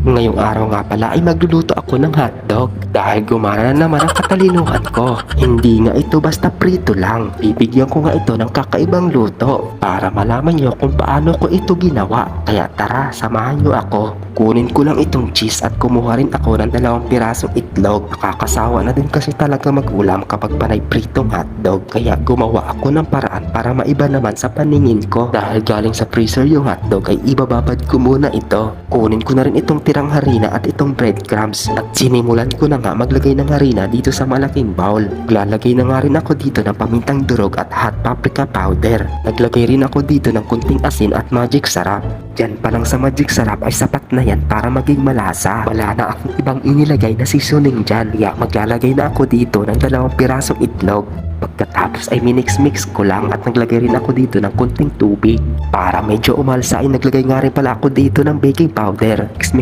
Ngayong araw nga pala ay magluluto ako ng hotdog dahil gumana na naman ang katalinuhan ko. Hindi nga ito basta prito lang. Bibigyan ko nga ito ng kakaibang luto para malaman nyo kung paano ko ito ginawa. Kaya tara, samahan nyo ako. Kunin ko lang itong cheese at kumuha rin ako ng 2 pirasong itlog. Nakakasawa na din kasi talaga mag-ulam kapag panay pritong hotdog. Kaya gumawa ako ng paraan para maiba naman sa paningin ko. Dahil galing sa freezer yung hotdog ay ibababad ko muna ito. Kunin ko na rin itong tirang harina at itong breadcrumbs at sinimulan ko na nga maglagay ng harina dito sa malaking bowl. Lalagay na nga rin ako dito ng pamintang durog at hot paprika powder. Naglagay rin ako dito ng kunting asin at magic sarap. Diyan pa lang sa magic sarap ay sapat na yan para maging malasa. Wala na akong ibang inilagay na seasoning dyan. Kaya maglalagay na ako dito ng 2 pirasong itlog. Pagkatapos ay minix-mix ko lang at naglagay rin ako dito ng kunting tubig. Para medyo umalsa ay naglagay nga rin pala ako dito ng baking powder. Mix